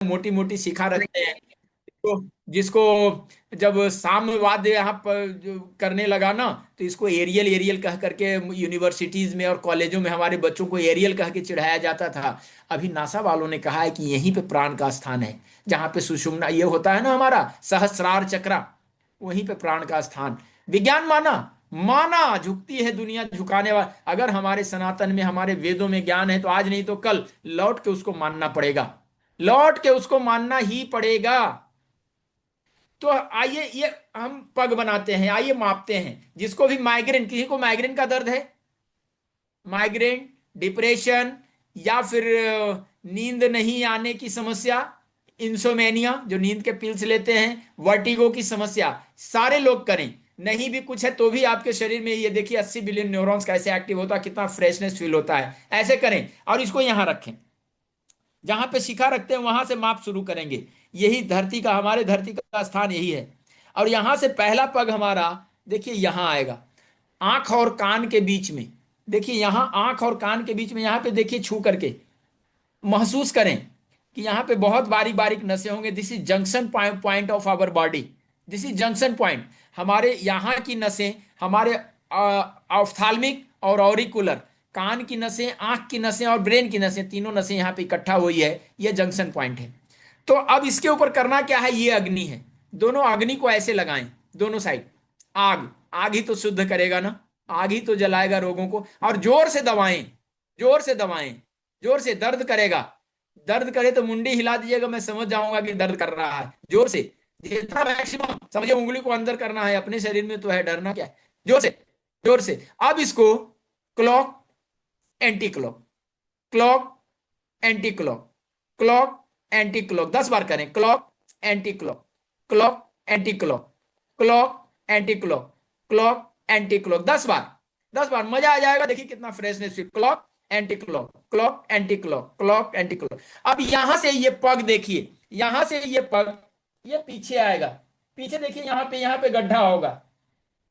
मोटी मोटी शिखा रखते हैं। तो जिसको जब साम्यवाद यहाँ पर जो करने लगा ना, तो इसको एरियल एरियल कह करके यूनिवर्सिटीज में और कॉलेजों में हमारे बच्चों को एरियल कह के चिढ़ाया जाता था। अभी नासा वालों ने कहा है कि यहीं पे प्राण का स्थान है, जहाँ पे सुषुम्ना ये होता है ना हमारा सहस्रार चक्रा, वहीं पे प्राण का स्थान। विज्ञान माना, माना झुकती है दुनिया झुकाने वाला। अगर हमारे सनातन में हमारे वेदों में ज्ञान है तो आज नहीं तो कल लौट के उसको मानना पड़ेगा, लौट के उसको मानना ही पड़ेगा। तो आइए ये हम पग बनाते हैं, आइए मापते हैं। जिसको भी माइग्रेन, किसी को माइग्रेन का दर्द है, माइग्रेन, डिप्रेशन, या फिर नींद नहीं आने की समस्या, इंसोमेनिया जो नींद के पिल्स लेते हैं, वर्टिगो की समस्या, सारे लोग करें। नहीं भी कुछ है तो भी आपके शरीर में ये देखिए 80 बिलियन न्यूरॉन्स कैसे एक्टिव होता है, कितना फ्रेशनेस फील होता है। ऐसे करें और इसको यहां रखें, जहां पे शिखा रखते हैं वहां से माप शुरू करेंगे। यही धरती का, हमारे धरती का स्थान यही है। और यहां से पहला पग हमारा देखिए यहां आएगा, आंख और कान के बीच में। देखिए यहां आंख और कान के बीच में, यहां पे देखिए छू करके महसूस करें कि यहां पे बहुत बारीक बारीक नसें होंगे। This is junction point of our body. This is junction point. हमारे यहाँ की नसें, हमारे ऑफ्थाल्मिक और ऑरिकुलर, कान की नसें, आंख की नसें और ब्रेन की नसें, तीनों नसें यहाँ पे इकट्ठा हुई है, ये जंक्शन पॉइंट है। तो अब इसके ऊपर करना क्या है, ये अग्नि है। दोनों अग्नि को ऐसे लगाएं, दोनों साइड। आग, आग ही तो शुद्ध करेगा ना, आग ही तो जलाएगा रोगों को। और जोर से दबाएं, जोर से दबाएं, जोर से। दर्द करेगा, दर्द करे तो मुंडी हिला दीजिएगा, मैं समझ जाऊंगा कि दर्द कर रहा है। जोर से, जितना मैक्सिमम समझे, उंगली को अंदर करना है, अपने शरीर में तो है, डरना क्या है। जोर से, जोर से। अब इसको clock, anti clock, clock, anti clock, clock, anti clock 10 बार करें। Clock, anti clock, clock, anti clock, clock, anti clock, clock, anti clock 10 बार। 10 बार मजा आ जाएगा, देखिए कितना freshness. Clock, anti clock, clock, anti clock, clock, anti clock. अब यहां से ये पग देखिए, यहां से ये पग ये पीछे आएगा। पीछे देखिए, यहाँ पे गड्ढा होगा,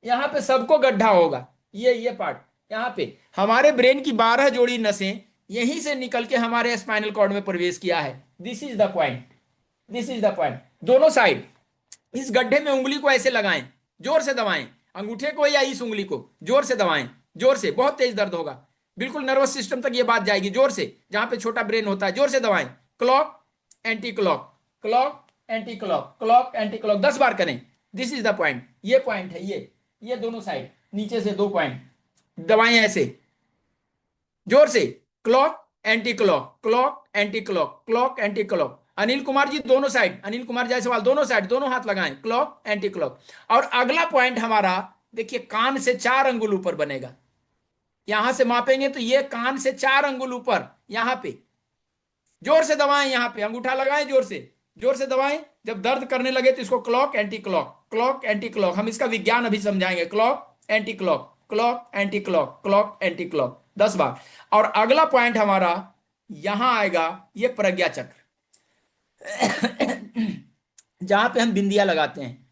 यहाँ पे सबको गड्ढा होगा। ये पार्ट, यहाँ पे हमारे ब्रेन की 12 जोड़ी नसें यहीं से निकल के हमारे स्पाइनल कॉर्ड में प्रवेश किया है। This is the point, this is the point. दोनों साइड इस गड्ढे में उंगली को ऐसे लगाएं, जोर से दबाएं, अंगूठे को या इस उंगली को जोर से दबाएं, जोर से। बहुत तेज दर्द होगा, बिल्कुल नर्वस सिस्टम तक ये बात जाएगी। जोर से, जहां पे छोटा ब्रेन होता है, जोर से दबाएं। Clock, anti clock, clock, anti clock, clock, anti clock 10 बार करें। दिस इज द पॉइंट, ये पॉइंट है, ये दोनों साइड नीचे से 2 पॉइंट दबाएं ऐसे, जोर से। Clock, anti clock, clock, anti clock, clock, anti clock. Anil Kumar ji दोनों साइड, अनिल कुमार जायसवाल दोनों साइड, दोनों हाथ लगाएं। Clock, anti clock. और अगला पॉइंट हमारा देखिए, कान से 4 अंगुल ऊपर बनेगा। यहां से मापेंगे तो ये कान से 4 अंगुल ऊपर, यहां पे जोर से दबाएं, यहां पे अंगूठा लगाएं, जोर से, जोर से दबाएं। जब दर्द करने लगे तो इसको clock, anti clock, clock, anti clock, हम इसका विज्ञान अभी समझाएंगे। Clock, anti clock, clock, anti clock, clock, anti clock 10 बार। और अगला पॉइंट हमारा यहां आएगा, ये प्रज्ञा चक्र, जहां पे हम बिंदिया लगाते हैं।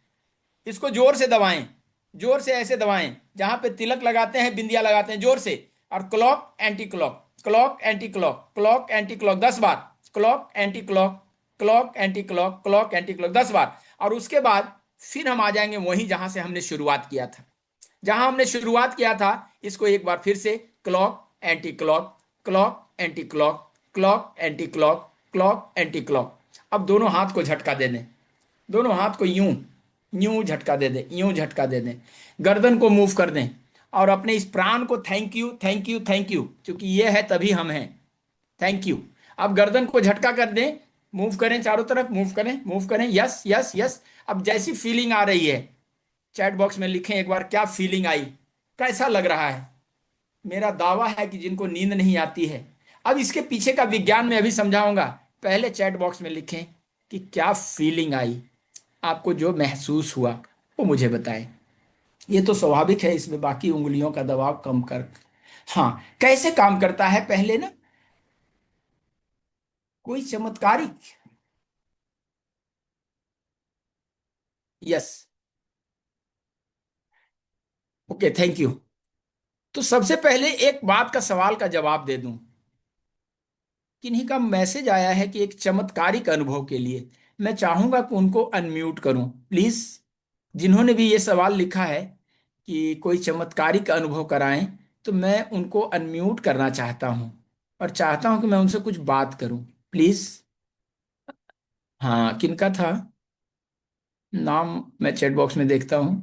इसको जोर से दबाएं, जोर से ऐसे दबाएं, जहां पे तिलक लगाते हैं, बिंदिया लगाते हैं, जोर से। और clock, anti clock, clock, anti clock, clock, anti clock 10 बार। Clock, anti clock, clock, anti clock, clock, anti clock 10 बार। और उसके बाद फिर हम आ जाएंगे वहीं जहां से हमने शुरुआत किया था, जहां हमने शुरुआत किया था। इसको एक बार फिर से, clock, anti clock, clock, anti clock, clock, anti clock, clock, anti clock. अब दोनों हाथ को झटका दे दें, दोनों हाथ को यूं, यूं झटका दे दें, यूं झटका दे दें। गर्दन को मूव कर दें और अपने इस प्राण को thank you, thank you, thank you, क्योंकि ये है तभी हम हैं। Thank you. अब गर्दन को झटका कर दें, मूव करें चारों तरफ, मूव करें, मूव करें, यस, यस, यस। अब जैसी फीलिंग आ रही है, चैट बॉक्स में लिखें एक बार, क्या फीलिंग आई, कैसा लग रहा है। मेरा दावा है कि जिनको नींद नहीं आती है, अब इसके पीछे का विज्ञान मैं अभी समझाऊंगा, पहले चैट बॉक्स में लिखें कि क्या फीलिंग आई, आपको जो महसूस हुआ वो मुझे बताएं। ये तो स्वाभाविक है, इसमें बाकी उंगलियों का दबाव कम कर। हाँ, कैसे काम करता है पहले ना, कोई चमत्कारिक। Yes, okay, thank you. तो सबसे पहले एक बात का, सवाल का जवाब दे दूं। किन्हीं का मैसेज आया है कि एक चमत्कारिक अनुभव के लिए। मैं चाहूंगा कि उनको अनम्यूट करूं प्लीज। जिन्होंने भी ये सवाल लिखा है कि कोई चमत्कारिक अनुभव कराएं, तो मैं उनको अनम्यूट करना चाहता हूं और चाहता हूं कि मैं उनसे कुछ बात करूं। प्लीज। हाँ, किनका था नाम? मैं चैट बॉक्स में देखता हूं।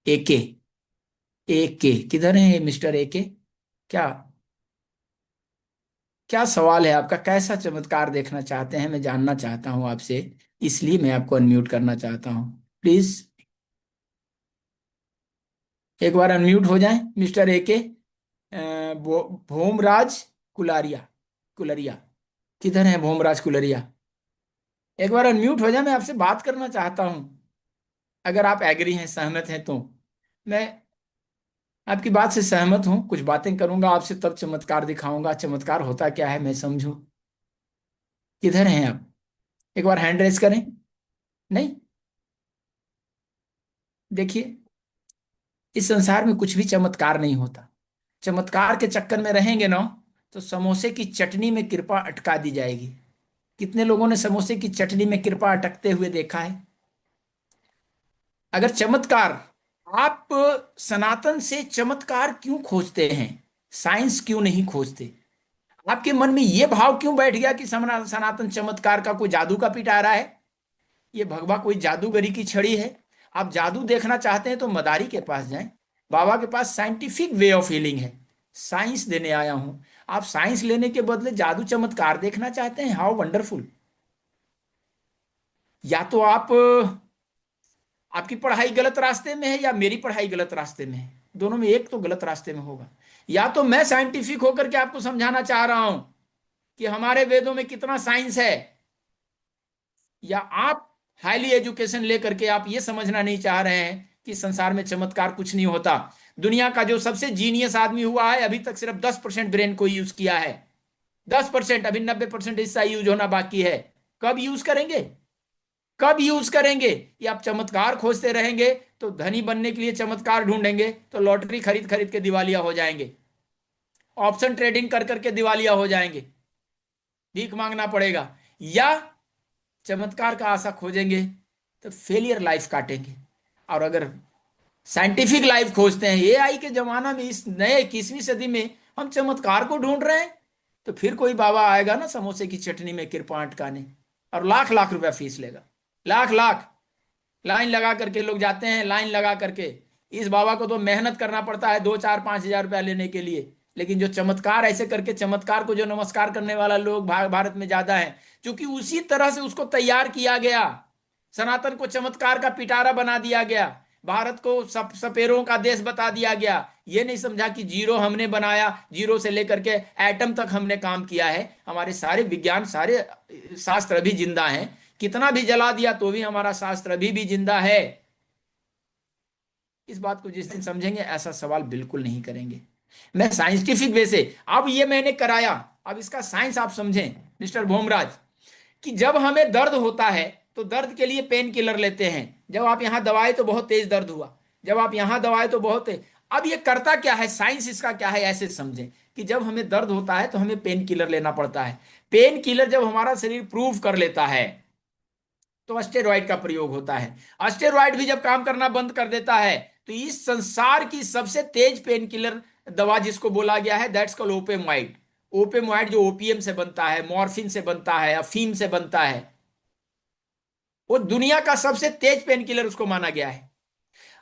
एके। एके किधर है मिस्टर एके? क्या क्या सवाल है आपका? कैसा चमत्कार देखना चाहते हैं, मैं जानना चाहता हूं आपसे। इसलिए मैं आपको अनम्यूट करना चाहता हूं। प्लीज एक बार अनम्यूट हो जाएं मिस्टर एके। भोमराज कुलारिया। कुलरिया। किधर है भोमराज कुलरिया? एक बार अनम्यूट हो जाए, मैं आपसे बात करना चाहता हूं। अगर आप एग्री हैं, सहमत हैं, तो मैं आपकी बात से सहमत हूं। कुछ बातें करूंगा आपसे, तब चमत्कार दिखाऊंगा। चमत्कार होता क्या है मैं समझूं। किधर हैं आप? एक बार हैंड रेज करें। नहीं। देखिए, इस संसार में कुछ भी चमत्कार नहीं होता। चमत्कार के चक्कर में रहेंगे ना, तो समोसे की चटनी में कृपा अटका दी जाएगी। कितने लोगों ने समोसे की चटनी में कृपा अटकते हुए देखा है? अगर चमत्कार, आप सनातन से चमत्कार क्यों खोजते हैं? साइंस क्यों नहीं खोजते? आपके मन में यह भाव क्यों बैठ गया कि सनातन चमत्कार का कोई जादू का पिटारा है? ये भगवा कोई जादूगरी की छड़ी है? आप जादू देखना चाहते हैं तो मदारी के पास जाएं। बाबा के पास साइंटिफिक वे ऑफ हीलिंग है। साइंस देने आया हूं। आप साइंस लेने के बदले जादू चमत्कार देखना चाहते हैं? How wonderful. या तो आप, आपकी पढ़ाई गलत रास्ते में है या मेरी पढ़ाई गलत रास्ते में है। दोनों में एक तो गलत रास्ते में होगा। या तो मैं साइंटिफिक होकर के आपको समझाना चाह रहा हूं कि हमारे वेदों में कितना साइंस है, या आप हाईली एजुकेशन लेकर के आप ये समझना नहीं चाह रहे हैं कि संसार में चमत्कार कुछ नहीं होता। दुनिया का जो सबसे जीनियस आदमी हुआ है, अभी तक सिर्फ 10% ब्रेन को यूज किया है। 10%, अभी 90% हिस्सा यूज होना बाकी है। कब यूज करेंगे? कब यूज करेंगे? ये आप चमत्कार खोजते रहेंगे तो धनी बनने के लिए चमत्कार ढूंढेंगे तो लॉटरी खरीद खरीद के दिवालिया हो जाएंगे। ऑप्शन ट्रेडिंग कर करके दिवालिया हो जाएंगे। भीख मांगना पड़ेगा। या चमत्कार का आशा खोजेंगे तो फेलियर लाइफ काटेंगे। और अगर साइंटिफिक लाइफ खोजते हैं, एआई के जमाना में, इस नए 21वीं सदी में हम चमत्कार को ढूंढ रहे हैं, तो फिर कोई बाबा आएगा ना समोसे की चटनी में कृपा अटकाने, और लाख लाख रुपया फीस लेगा। लाख लाख। लाइन लगा करके लोग जाते हैं, लाइन लगा करके। इस बाबा को तो मेहनत करना पड़ता है 2 4 5 हजार रुपया लेने के लिए। लेकिन जो चमत्कार ऐसे करके, चमत्कार को जो नमस्कार करने वाला लोग भारत में ज्यादा है, क्योंकि उसी तरह से उसको तैयार किया गया। सनातन को चमत्कार का पिटारा बना दिया गया। भारत को सपेरों का देश बता दिया गया। ये नहीं समझा कि जीरो हमने बनाया, जीरो से लेकर के एटम तक हमने काम किया है। हमारे सारे विज्ञान, सारे शास्त्र अभी जिंदा हैं। कितना भी जला दिया तो भी हमारा शास्त्र अभी भी जिंदा है। इस बात को जिस दिन समझेंगे, ऐसा सवाल बिल्कुल नहीं करेंगे। मैं साइंटिफिक वे से, अब ये मैंने कराया, अब इसका साइंस आप समझें मिस्टर भोमराज, कि जब हमें दर्द होता है तो दर्द के लिए पेन किलर लेते हैं। जब आप यहां दवाए तो बहुत तेज दर्द हुआ, जब आप यहां दवाए तो बहुत तेज। अब ये करता क्या है, साइंस इसका क्या है, ऐसे समझें कि जब हमें दर्द होता है तो हमें पेन किलर लेना पड़ता है। पेन किलर जब हमारा शरीर प्रूव कर लेता है तो स्टेरॉइड का प्रयोग होता है। स्टेरॉइड भी जब काम करना बंद कर देता है, तो इस संसार की सबसे तेज पेन किलर दवा जिसको बोला गया है, दैट्स कॉल्ड ओपेमाइड। ओपेमाइड जो ओपीएम से बनता है, मॉर्फिन से बनता है, अफीम से बनता है, वो दुनिया का सबसे तेज पेन किलर उसको माना गया है।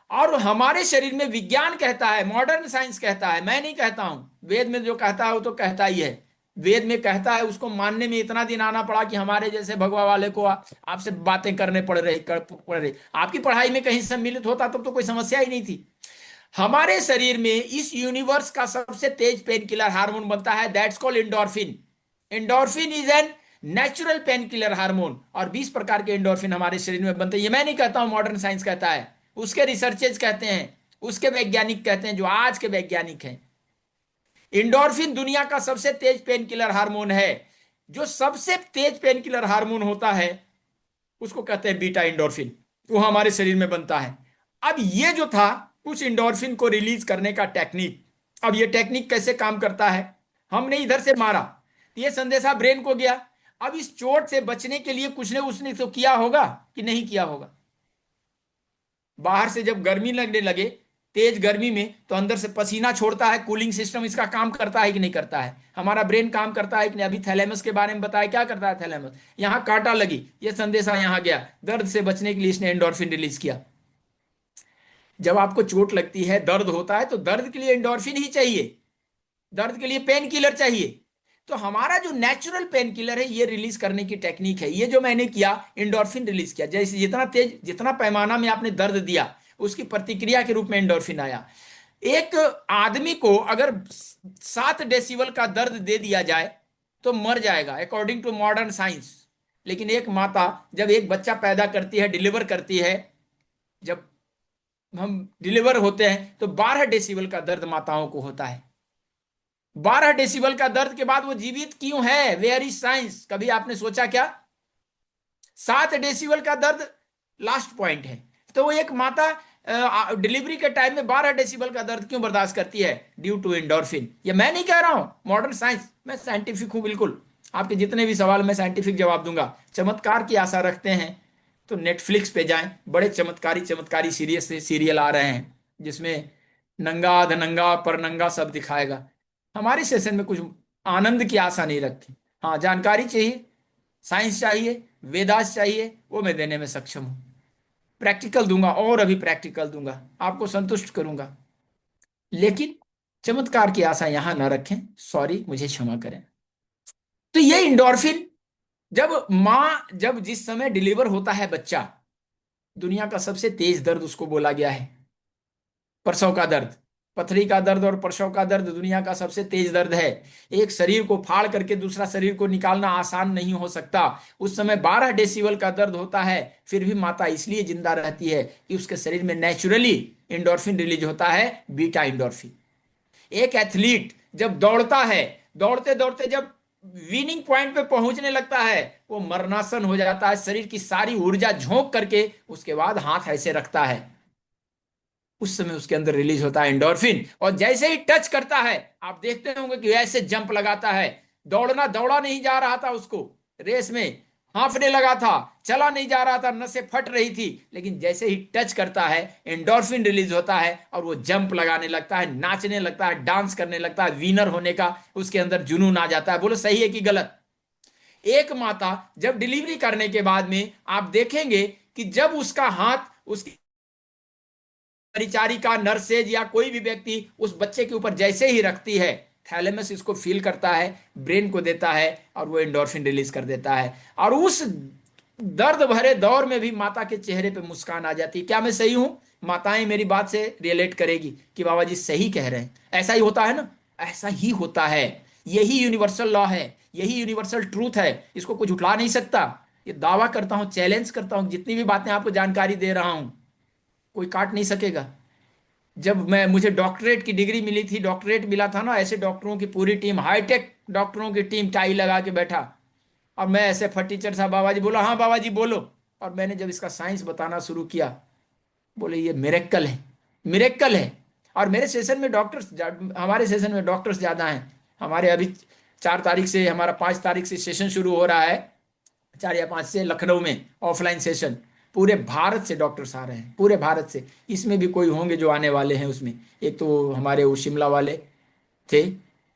और हमारे शरीर में विज्ञान कहता है, मॉडर्न साइंस कहता है, मैं नहीं कहता हूं, वेद में जो कहता है वो तो कहता ही है। वेद में कहता है, उसको मानने में इतना दिन आना पड़ा कि हमारे जैसे भगवा वाले को आपसे बातें करने पड़ रही। आपकी पढ़ाई में कहीं सम्मिलित होता तब तो कोई समस्या ही नहीं थी। हमारे शरीर में इस यूनिवर्स का सबसे तेज पेन किलर हार्मोन बनता है, that's called endorphin. Endorphin is an natural pain killer hormone. और 20 प्रकार के इंडोर्फिन हमारे शरीर में बनते हैं। ये मैं नहीं कहता हूं, मॉडर्न साइंस कहता है, उसके रिसर्चेज कहते हैं, उसके वैज्ञानिक कहते हैं, जो आज के वैज्ञानिक हैं। इंडोर्फिन दुनिया का सबसे तेज पेन किलर हार्मोन है। जो सबसे तेज पेन किलर हार्मोन होता है उसको कहते हैं बीटा इंडोर्फिन। वो हमारे शरीर में बनता है। अब ये जो था, उस इंडोर्फिन को रिलीज करने का टेक्निक, अब ये टेक्निक कैसे काम करता है, हमने इधर से मारा तो ये संदेशा ब्रेन को गया। अब इस चोट से बचने के लिए कुछ ने उसने तो किया होगा कि नहीं किया होगा। बाहर से जब गर्मी लगने लगे, तेज गर्मी में, तो अंदर से पसीना छोड़ता है, कूलिंग सिस्टम इसका काम करता है कि नहीं करता है, हमारा ब्रेन काम करता है कि नहीं। अभी थैलेमस के बारे में बताया, क्या करता है थैलेमस, यहाँ कांटा लगी, ये संदेशा यहाँ गया, दर्द से बचने के लिए इसने एंडोर्फिन रिलीज किया। जब आपको चोट लगती है, दर्द होता है, तो दर्द के लिए एंडोर्फिन ही चाहिए, दर्द के लिए पेन किलर चाहिए। तो हमारा जो नेचुरल पेन किलर है, ये रिलीज करने की टेक्निक है, ये जो मैंने किया, एंडोर्फिन रिलीज किया। जैसे जितना तेज, जितना पैमाना में आपने दर्द दिया, उसकी प्रतिक्रिया के रूप में एंडोर्फिन आया। एक आदमी को अगर 7 डेसिबल का दर्द दे दिया जाए तो मर जाएगा अकॉर्डिंग टू मॉडर्न साइंस। लेकिन एक माता जब एक बच्चा पैदा करती है, डिलीवर करती है, जब हम डिलीवर होते हैं, तो 12 डेसिबल का दर्द माताओं को होता है। 12 डेसिबल का दर्द के बाद वो जीवित क्यों है? Where is science? कभी आपने सोचा क्या? 7 डेसिबल का दर्द लास्ट पॉइंट है। तो वो एक माता डिलीवरी के टाइम में 12 डेसिबल का दर्द क्यों बर्दाश्त करती है? Due to endorphin. ये मैं नहीं कह रहा हूं, मॉडर्न साइंस, मैं साइंटिफिक हूं बिल्कुल। आपके जितने भी सवाल मैं साइंटिफिक जवाब दूंगा। चमत्कार की आशा रखते हैं तो नेटफ्लिक्स पे जाएं, बड़े चमत्कारी चमत्कारी सीरियल आ रहे हैं, जिसमें नंगा धनंगा पर नंगा सब दिखाएगा। हमारे सेशन में कुछ आनंद की आशा नहीं रखी। हाँ, जानकारी चाहिए, साइंस चाहिए, वेदास चाहिए, वो मैं देने में सक्षम हूं। प्रैक्टिकल दूंगा, और अभी प्रैक्टिकल दूंगा, आपको संतुष्ट करूंगा। लेकिन चमत्कार की आशा यहां ना रखें, सॉरी, मुझे क्षमा करें। तो ये इंडोर्फिन, जब जिस समय डिलीवर होता है बच्चा, दुनिया का सबसे तेज दर्द उसको बोला गया है प्रसव का दर्द। पथरी का दर्द और प्रसव का दर्द दुनिया का सबसे तेज दर्द है। एक शरीर को फाड़ करके दूसरा शरीर को निकालना आसान नहीं हो सकता। उस समय 12 डेसिबल का दर्द होता है, फिर भी माता इसलिए जिंदा रहती है कि उसके शरीर में नेचुरली इंडोर्फिन रिलीज होता है, बीटा इंडोर्फिन। एक एथलीट जब दौड़ता है, दौड़ते दौड़ते जब विनिंग पॉइंट पे पहुंचने लगता है, वो मरणासन हो जाता है, शरीर की सारी ऊर्जा झोंक करके उसके बाद हाथ ऐसे रखता है, उस समय उसके अंदर रिलीज होता है एंडोर्फिन। और जैसे ही टच करता है, आप देखते होंगे कि ऐसे जंप लगाता है। दौड़ा नहीं जा रहा था उसको, रेस में हांफने लगा था, चला नहीं जा रहा था, नसें फट रही थी, लेकिन जैसे ही टच करता है, एंडोर्फिन रिलीज होता है और वो जंप लगाने लगता है, नाचने लगता है, डांस करने लगता है, विनर होने का उसके अंदर जुनून आ जाता है। बोलो सही है कि गलत? एक माता जब डिलीवरी करने के बाद में आप देखेंगे कि जब उसका हाथ, उसकी परिचारिका, नर्सेज या कोई भी व्यक्ति उस बच्चे के ऊपर जैसे ही रखती है, थैलेमस इसको फील करता है, ब्रेन को देता है और वो एंडोर्फिन रिलीज कर देता है। और उस दर्द भरे दौर में भी माता के चेहरे पे मुस्कान आ जाती है। क्या मैं सही हूं? माताएं मेरी बात से रिलेट करेगी कि बाबा जी सही कह रहे हैं, ऐसा ही होता है ना? ऐसा ही होता है। यही यूनिवर्सल लॉ है, यही यूनिवर्सल ट्रूथ है, इसको कुछ उठला नहीं सकता। ये दावा करता हूं, चैलेंज करता हूं, जितनी भी बातें आपको जानकारी दे रहा हूं, कोई काट नहीं सकेगा। जब मैं मुझे डॉक्टरेट की डिग्री मिली थी, डॉक्टरेट मिला था ना, ऐसे डॉक्टरों की पूरी टीम, हाईटेक डॉक्टरों की टीम टाई लगा के बैठा, और मैं ऐसे फटीचर साहब, बाबा जी बोला, हाँ बाबा जी बोलो। और मैंने जब इसका साइंस बताना शुरू किया, बोले ये मिरेक्कल है, मिरेक्कल है। और मेरे सेशन में डॉक्टर्स, हमारे सेशन में डॉक्टर्स ज़्यादा हैं। हमारे अभी 4 तारीख से, हमारा 5 तारीख से सेशन शुरू हो रहा है, 4 या 5 से लखनऊ में ऑफलाइन सेशन। पूरे भारत से डॉक्टर्स आ रहे हैं, पूरे भारत से। इसमें भी कोई होंगे जो आने वाले हैं उसमें। एक तो हमारे वो शिमला वाले थे,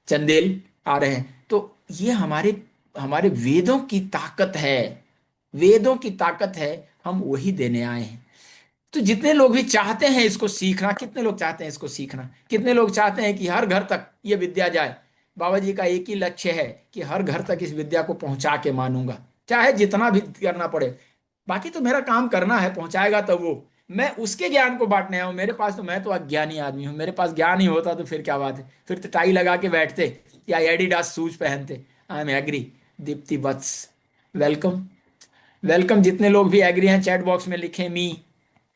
चंदेल, आ रहे हैं। तो ये हमारे हमारे वेदों की ताकत है, वेदों की ताकत है, हम वही देने आए हैं। तो जितने लोग भी चाहते हैं इसको सीखना, कितने लोग चाहते हैं इसको सीखना, कितने लोग चाहते हैं कि हर घर तक ये विद्या जाए? बाबा जी का एक ही लक्ष्य है कि हर घर तक इस विद्या को पहुंचा के मानूंगा, चाहे जितना भी करना पड़े। बाकी तो मेरा काम करना है, पहुंचाएगा तो वो, मैं उसके ज्ञान को बांटने आया हूं। मेरे पास तो, मैं तो अज्ञानी आदमी हूं, मेरे पास ज्ञान ही होता तो फिर क्या बात है, फिर तो टाई लगा के बैठते या एडिडास शूज पहनते। I am agree. Deepti Vats, welcome, welcome. जितने लोग भी एग्री हैं चैट बॉक्स में लिखें मी,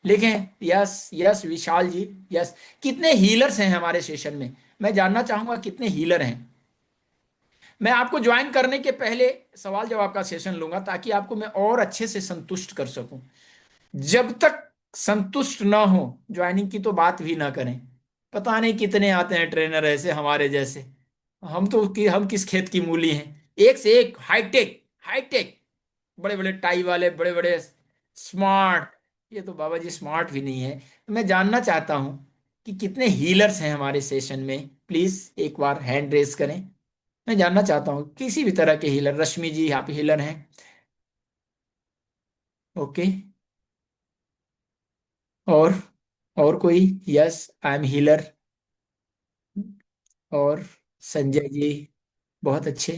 लिखें यस यस। विशाल जी यस। कितने हीलर्स हैं हमारे सेशन में? मैं जानना चाहूंगा कितने हीलर हैं। मैं आपको ज्वाइन करने के पहले सवाल जवाब का सेशन लूंगा, ताकि आपको मैं और अच्छे से संतुष्ट कर सकूं। जब तक संतुष्ट ना हो, ज्वाइनिंग की तो बात भी ना करें। पता नहीं कितने आते हैं ट्रेनर ऐसे हमारे जैसे, हम किस खेत की मूली हैं, एक से एक हाईटेक, हाईटेक, बड़े बड़े टाई वाले, बड़े बड़े स्मार्ट। ये तो बाबा जी स्मार्ट भी नहीं है। तो मैं जानना चाहता हूं कि कितने हीलर्स हैं हमारे सेशन में, प्लीज एक बार हैंड रेस करें। मैं जानना चाहता हूँ किसी भी तरह के हीलर। रश्मि जी आप हीलर हैं? ओके। और और कोई? Yes I am healer. और संजय जी, बहुत अच्छे।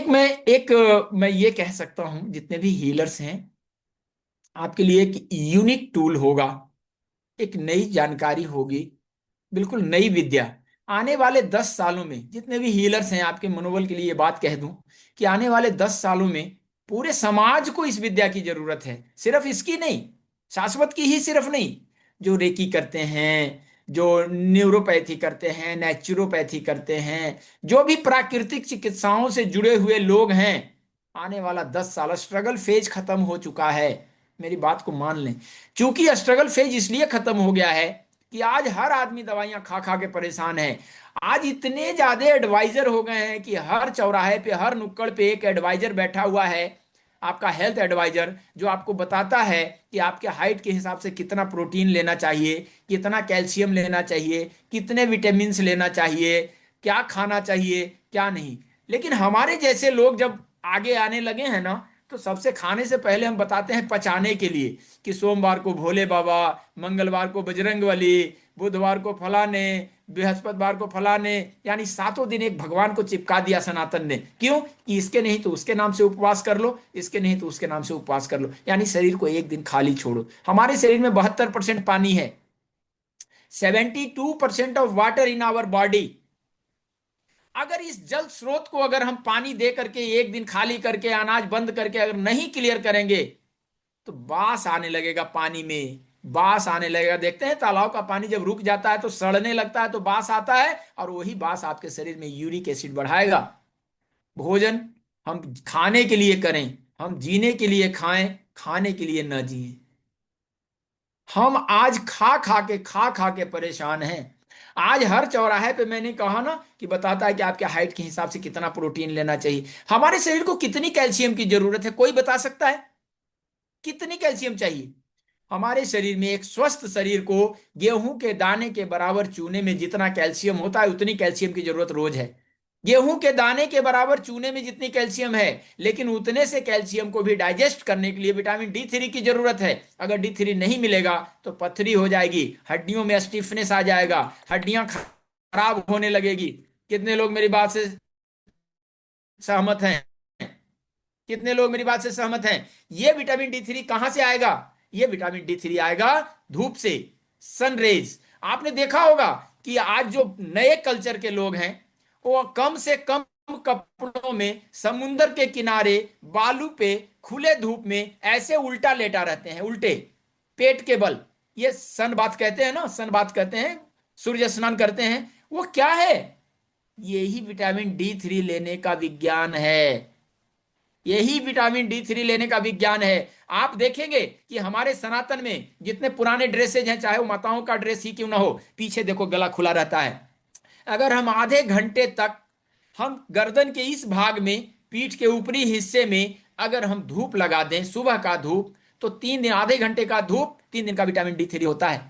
मैं ये कह सकता हूं जितने भी हीलर्स हैं, आपके लिए एक यूनिक टूल होगा, एक नई जानकारी होगी, बिल्कुल नई विद्या। आने वाले 10 सालों में जितने भी हीलर्स हैं, आपके मनोबल के लिए ये बात कह दूं कि आने वाले 10 सालों में पूरे समाज को इस विद्या की जरूरत है। सिर्फ इसकी नहीं, शाश्वत की ही सिर्फ नहीं, जो रेकी करते हैं, जो न्यूरोपैथी करते हैं, नेचुरोपैथी करते हैं, जो भी प्राकृतिक चिकित्साओं से जुड़े हुए लोग हैं, आने वाला 10 साल स्ट्रगल फेज खत्म हो चुका है। मेरी बात को मान लें। क्योंकि स्ट्रगल फेज इसलिए खत्म हो गया है कि आज हर आदमी दवाइयां खा खा के परेशान है। आज इतने ज्यादा एडवाइजर हो गए हैं कि हर चौराहे पे, हर नुक्कड़ पे एक एडवाइजर बैठा हुआ है, आपका हेल्थ एडवाइजर, जो आपको बताता है कि आपके हाइट के हिसाब से कितना प्रोटीन लेना चाहिए, कितना कैल्शियम लेना चाहिए, कितने विटामिन्स लेना चाहिए, क्या खाना चाहिए, क्या नहीं। लेकिन हमारे जैसे लोग जब आगे आने लगे हैं ना, तो सबसे खाने से पहले हम बताते हैं पचाने के लिए कि सोमवार को भोले बाबा, मंगलवार को बजरंगबली, बुधवार को फलाने, बृहस्पतिवार को फलाने, यानी 7 दिन एक भगवान को चिपका दिया सनातन ने। क्यों? कि इसके नहीं तो उसके नाम से उपवास कर लो, इसके नहीं तो उसके नाम से उपवास कर लो, यानी शरीर को एक दिन खाली छोड़ो। हमारे शरीर में 72% पानी है, 72% of water in our body. अगर इस जल स्रोत को अगर हम पानी दे करके एक दिन खाली करके, अनाज बंद करके अगर नहीं क्लियर करेंगे, तो बास आने लगेगा पानी में, बास आने लगेगा। देखते हैं तालाब का पानी जब रुक जाता है तो सड़ने लगता है, तो बास आता है, और वही बास आपके शरीर में यूरिक एसिड बढ़ाएगा। भोजन हम खाने के लिए करें, हम जीने के लिए खाएं, खाने के लिए न जिए। हम आज खा खा के परेशान हैं। आज हर चौराहे पे मैंने कहा ना कि बताता है कि आपके हाइट के हिसाब से कितना प्रोटीन लेना चाहिए। हमारे शरीर को कितनी कैल्शियम की जरूरत है, कोई बता सकता है? कितनी कैल्शियम चाहिए? हमारे शरीर में, एक स्वस्थ शरीर को गेहूं के दाने के बराबर चूने में जितना कैल्शियम होता है, उतनी कैल्शियम की जरूरत रोज है। गेहूं के दाने के बराबर चूने में जितनी कैल्शियम है, लेकिन उतने से कैल्शियम को भी डाइजेस्ट करने के लिए विटामिन D3 की जरूरत है। अगर D3 नहीं मिलेगा तो पथरी हो जाएगी, हड्डियों में स्टिफनेस आ जाएगा, हड्डियां खराब होने लगेगी। कितने लोग मेरी बात से सहमत हैं? कितने लोग मेरी बात से सहमत हैं? ये विटामिन D3 कहां से आएगा? ये विटामिन D3 आएगा धूप से, सनरेज। आपने देखा होगा कि आज जो नए कल्चर के लोग हैं, वो कम से कम कपड़ों में समुंदर के किनारे, बालू पे, खुले धूप में ऐसे उल्टा लेटा रहते हैं, उल्टे पेट के बल। ये सन बाथ कहते हैं ना, सन बाथ कहते हैं, सूर्य स्नान करते हैं। वो क्या है? यही विटामिन D3 लेने का विज्ञान है। यही विटामिन D3 लेने का विज्ञान है। आप देखेंगे कि हमारे सनातन में जितने पुराने ड्रेसेज हैं, चाहे वो माताओं का ड्रेस ही क्यों ना हो, पीछे देखो गला खुला रहता है। अगर हम आधे घंटे तक हम गर्दन के इस भाग में, पीठ के ऊपरी हिस्से में अगर हम धूप लगा दें, सुबह का धूप, तो 3 दिन, आधे घंटे का धूप, 3 दिन का विटामिन D3 होता है।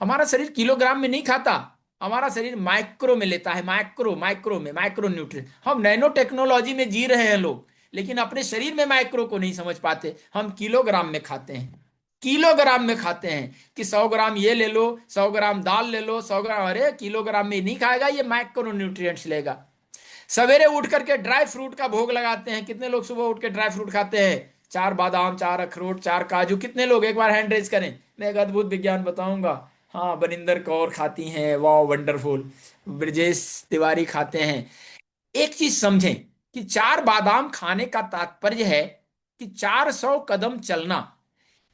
हमारा शरीर किलोग्राम में नहीं खाता, हमारा शरीर माइक्रो में लेता है, माइक्रो माइक्रो में, माइक्रो न्यूट्रिय। हम नैनो टेक्नोलॉजी में जी रहे हैं लोग, लेकिन अपने शरीर में माइक्रो को नहीं समझ पाते। हम किलोग्राम में खाते हैं, किलोग्राम में खाते हैं कि 100 ग्राम ये ले लो, 100 ग्राम दाल ले लो, 100 ग्राम, अरे किलोग्राम में नहीं खाएगा, ये माइक्रो न्यूट्रिएंट्स लेगा। सवेरे उठ करके ड्राई फ्रूट का भोग लगाते हैं। कितने लोग सुबह उठ के ड्राई फ्रूट खाते हैं? 4 बादाम, 4 अखरोट, 4 काजू। कितने लोग? एक बार हैंड रेज करें। मैं एक अद्भुत विज्ञान बताऊंगा। हाँ, बनिंदर कौर खाती हैं, वाह वंडरफुल। ब्रजेश तिवारी खाते हैं। एक चीज समझें कि 4 बादाम खाने का तात्पर्य है कि 400 कदम चलना।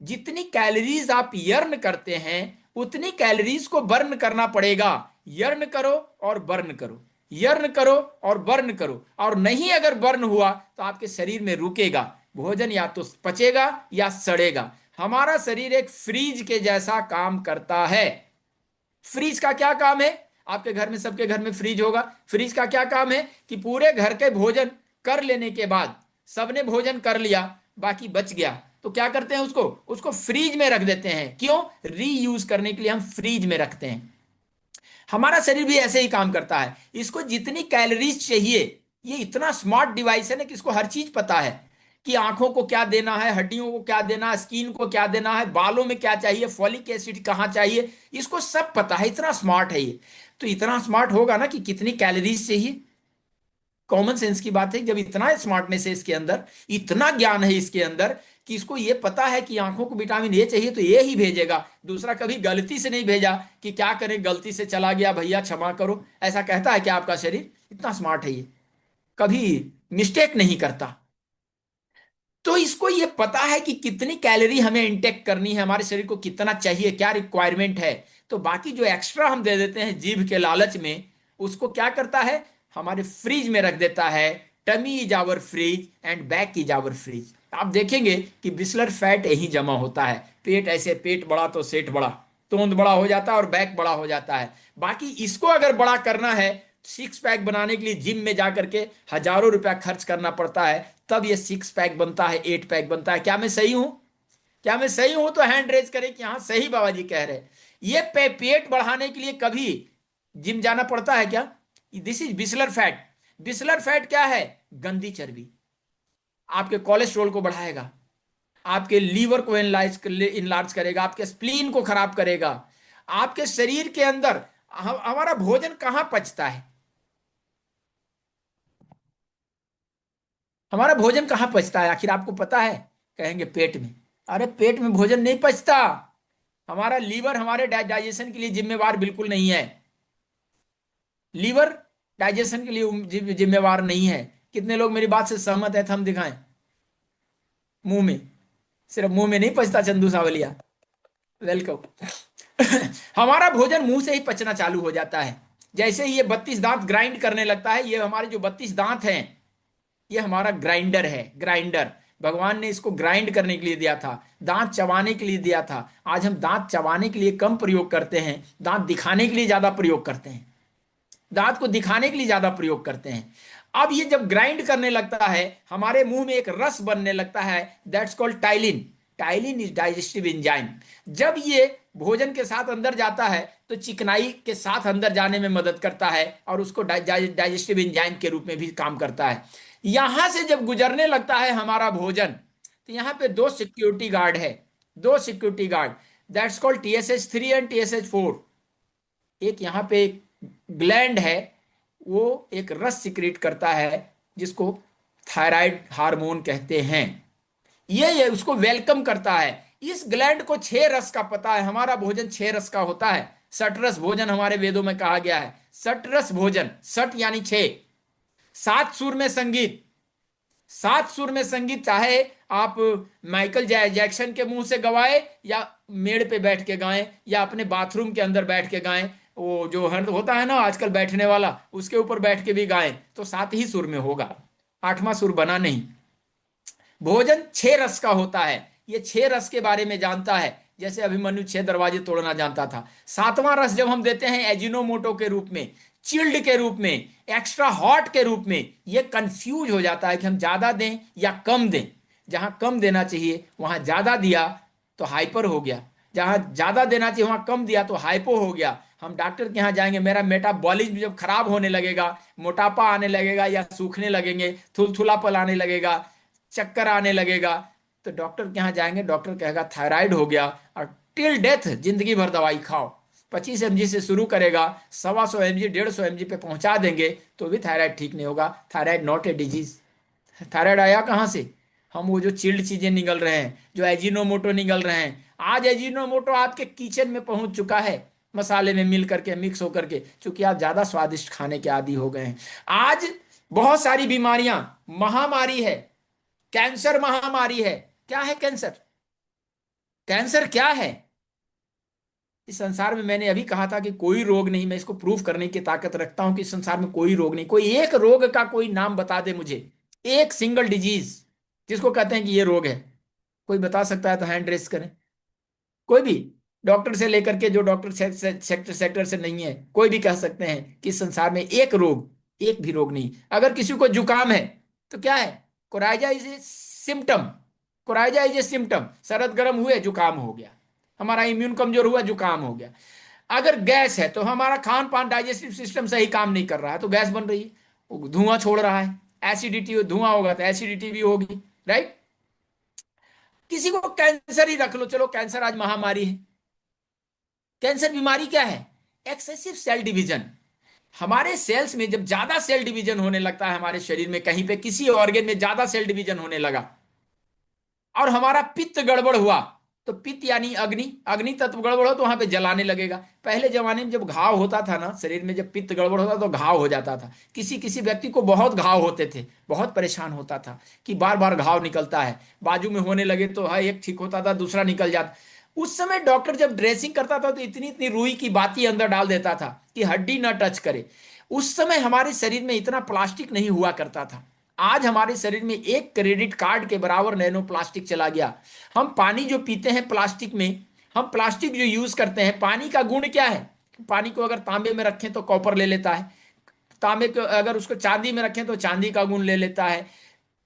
जितनी कैलोरीज आप यर्न करते हैं, उतनी कैलोरीज को बर्न करना पड़ेगा। यर्न करो और बर्न करो, यर्न करो और बर्न करो, और नहीं अगर बर्न हुआ तो आपके शरीर में रुकेगा भोजन, या तो पचेगा या सड़ेगा। हमारा शरीर एक फ्रीज के जैसा काम करता है। फ्रीज का क्या काम है? आपके घर में, सबके घर में फ्रिज होगा। फ्रिज का क्या काम है कि पूरे घर के भोजन कर लेने के बाद, सबने भोजन कर लिया, बाकी बच गया, तो क्या करते हैं, उसको उसको फ्रीज में रख देते हैं। क्यों? रीयूज करने के लिए हम फ्रीज में रखते हैं। हमारा शरीर भी ऐसे ही काम करता है। इसको जितनी कैलोरीज चाहिए, ये इतना स्मार्ट डिवाइस है ना कि इसको हर चीज पता है कि आंखों को क्या देना है, हड्डियों को क्या देना है, स्किन को क्या देना है, बालों में क्या चाहिए, फॉलिक एसिड कहाँ चाहिए, इसको सब पता है। इतना स्मार्ट है ये। तो इतना स्मार्ट होगा ना कि कितनी कैलोरीज चाहिए। कॉमन सेंस की बात है, जब इतना स्मार्टनेस है इसके अंदर, इतना ज्ञान है इसके अंदर, कि इसको ये पता है कि आंखों को विटामिन ए चाहिए तो ये ही भेजेगा। दूसरा कभी गलती से नहीं भेजा कि क्या करें, गलती से चला गया भैया क्षमा करो, ऐसा कहता है क्या आपका शरीर? इतना स्मार्ट है ये, कभी मिस्टेक नहीं करता। तो इसको ये पता है कि कितनी कैलोरी हमें इंटेक करनी है, हमारे शरीर को कितना चाहिए, क्या रिक्वायरमेंट है। तो बाकी जो एक्स्ट्रा हम दे देते हैं जीभ के लालच में, उसको क्या करता है, हमारे फ्रिज में रख देता है। Tummy is our fridge and back is our fridge. आप देखेंगे कि बिस्लर फैट यही जमा होता है। पेट ऐसे, पेट बड़ा तो सेठ बड़ा, तोंद बड़ा हो जाता है और बैक बड़ा हो जाता है। बाकी इसको अगर बड़ा करना है, सिक्स पैक बनाने के लिए जिम में जा करके हजारों रुपया खर्च करना पड़ता है, तब ये सिक्स पैक बनता है, एट पैक बनता है। क्या मैं सही हूं? क्या मैं सही हूं? तो हैंड रेज करें कि हाँ सही बाबा जी कह रहे। ये पेट बढ़ाने के लिए कभी जिम जाना पड़ता है क्या? This is visceral fat. Visceral fat क्या है? गंदी चर्बी। आपके कोलेस्ट्रॉल को बढ़ाएगा, आपके लीवर को इनलार्ज करेगा, आपके स्प्लीन को खराब करेगा। आपके शरीर के अंदर हमारा भोजन कहां पचता है? हमारा भोजन कहाँ पचता है आखिर आपको पता है? कहेंगे पेट में। अरे पेट में भोजन नहीं पचता। हमारा लीवर हमारे डाइजेशन के लिए जिम्मेवार बिल्कुल नहीं है। लीवर डाइजेशन के लिए जिम्मेवार नहीं है। कितने लोग मेरी बात से सहमत है? हम दिखाएं मुंह में। सिर्फ मुंह में नहीं पचता चंदू सावलिया, वेलकम। हमारा भोजन मुंह से ही पचना चालू हो जाता है। जैसे ही ये 32 दांत ग्राइंड करने लगता है, ये हमारे जो 32 दांत हैं, ये हमारा ग्राइंडर है, ग्राइंडर। भगवान ने इसको ग्राइंड करने के लिए दिया था, दांत चबाने के लिए दिया था। आज हम दांत चबाने के लिए कम प्रयोग करते हैं, दांत दिखाने के लिए ज्यादा प्रयोग करते हैं, दांत को दिखाने के लिए ज्यादा प्रयोग करते हैं। अब ये जब ग्राइंड करने लगता है, हमारे मुंह में एक रस बनने लगता है, that's called ptyalin. Ptyalin is digestive enzyme. जब ये भोजन के साथ अंदर जाता है, तो चिकनाई के साथ अंदर जाने में मदद करता है और उसको डाइजेस्टिव एंजाइम के रूप में भी काम करता है। यहां से जब गुजरने लगता है हमारा भोजन, तो यहाँ पे दो सिक्योरिटी गार्ड है, दो security guard, that's called TSH3 and TSH4। एक यहाँ पे एक ग्लैंड है, वो एक रस सिक्रीट करता है, जिसको थायराइड हार्मोन कहते हैं। ये उसको वेलकम करता है। इस ग्लैंड को 6 रस का पता है। हमारा भोजन 6 रस का होता है। सटरस भोजन हमारे वेदों में कहा गया है। सटरस भोजन, सट यानी 6। 7 सुर में संगीत, 7 सुर में संगीत, चाहे आप माइकल जैक्सन के मुंह से गवाए, या मेड़ पे बैठ के गाएं, या अपने बाथरूम के अंदर बैठ के गाएं, वो जो होता है ना आजकल बैठने वाला, उसके ऊपर बैठ के भी गाएं, तो 7 ही सुर में होगा, 8वां सुर बना नहीं। भोजन 6 रस का होता है। ये 6 रस के बारे में जानता है, जैसे अभिमन्यु 6 दरवाजे तोड़ना जानता था। 7वां रस जब हम देते हैं एजिनोमोटो के रूप में, चिल्ड के रूप में, एक्स्ट्रा हॉट के रूप में, ये कंफ्यूज हो जाता है कि हम ज्यादा दें या कम दें। जहां कम देना चाहिए वहां ज्यादा दिया तो हाइपर हो गया, जहां ज्यादा देना चाहिए वहां कम दिया तो हाइपो हो गया। हम डॉक्टर के यहाँ जाएंगे, मेरा मेटाबॉलिज्म जब खराब होने लगेगा, मोटापा आने लगेगा या सूखने लगेंगे, थुलथुलापन आने लगेगा, चक्कर आने लगेगा, तो डॉक्टर के यहाँ जाएंगे, डॉक्टर कहेगा थायराइड हो गया, और टिल डेथ जिंदगी भर दवाई खाओ। 25 mg से शुरू करेगा, 125 mg 150 mg पे पहुंचा देंगे, तो भी थायराइड ठीक नहीं होगा। Thyroid not a disease. Thyroid आया कहाँ से? हम वो जो चिल्ड चीजें निकल रहे हैं, जो एजिनोमोटो निकल रहे हैं, आज एजिनोमोटो आपके किचन में पहुंच चुका है, मसाले में मिल करके, मिक्स होकर के, क्योंकि आप ज्यादा स्वादिष्ट खाने के आदी हो गए हैं। आज बहुत सारी बीमारियां, महामारी है, कैंसर महामारी है। क्या है कैंसर? कैंसर क्या है? इस संसार में, मैंने अभी कहा था कि कोई रोग नहीं, मैं इसको प्रूव करने की ताकत रखता हूं कि इस संसार में कोई रोग नहीं। कोई एक रोग का कोई नाम बता दे मुझे, एक सिंगल डिजीज जिसको कहते हैं कि ये रोग है। कोई बता सकता है तो हैंड रेस करें, कोई भी। डॉक्टर से लेकर के जो डॉक्टर सेक्टर सेक्टर से नहीं है, कोई भी कह सकते हैं कि संसार में एक रोग, एक भी रोग नहीं। अगर किसी को जुकाम है तो क्या है, coryza is a symptom. Coryza is a symptom, सरद गर्म हुए जुकाम हो गया, हमारा इम्यून कमजोर हुआ जुकाम हो गया। अगर गैस है तो हमारा खान पान डाइजेस्टिव सिस्टम सही काम नहीं कर रहा है तो गैस बन रही है, वो धुआं छोड़ रहा है, एसिडिटी, धुआं होगा तो एसिडिटी भी होगी, राइट। किसी को कैंसर ही रख लो, चलो कैंसर आज महामारी है। कैंसर बीमारी क्या है, एक्सेसिव सेल डिवीजन। हमारे सेल्स में जब ज्यादा सेल डिवीजन होने लगता है, हमारे शरीर में कहीं पे किसी ऑर्गन में ज्यादा सेल डिवीजन होने लगा और हमारा पित्त गड़बड़ हुआ, तो पित्त यानी अग्नि, अग्नि तत्व गड़बड़ हो तो वहां पे जलाने लगेगा। पहले जमाने में जब घाव होता था ना शरीर में, जब पित्त गड़बड़ होता तो घाव हो जाता था। किसी किसी व्यक्ति को बहुत घाव होते थे, बहुत परेशान होता था कि बार बार घाव निकलता है, बाजू में होने लगे तो है एक ठीक होता था दूसरा निकल जाता। उस समय डॉक्टर जब ड्रेसिंग करता था तो इतनी इतनी रुई की बाती अंदर डाल देता था कि हड्डी ना टच करे। उस समय हमारे शरीर में इतना प्लास्टिक नहीं हुआ करता था। आज हमारे शरीर में एक क्रेडिट कार्ड के बराबर नैनो प्लास्टिक चला गया। हम पानी जो पीते हैं प्लास्टिक में, हम प्लास्टिक जो यूज करते हैं, पानी का गुण क्या है, पानी को अगर तांबे में रखें तो कॉपर ले लेता है, तांबे को अगर उसको चांदी में रखें तो चांदी का गुण ले लेता है।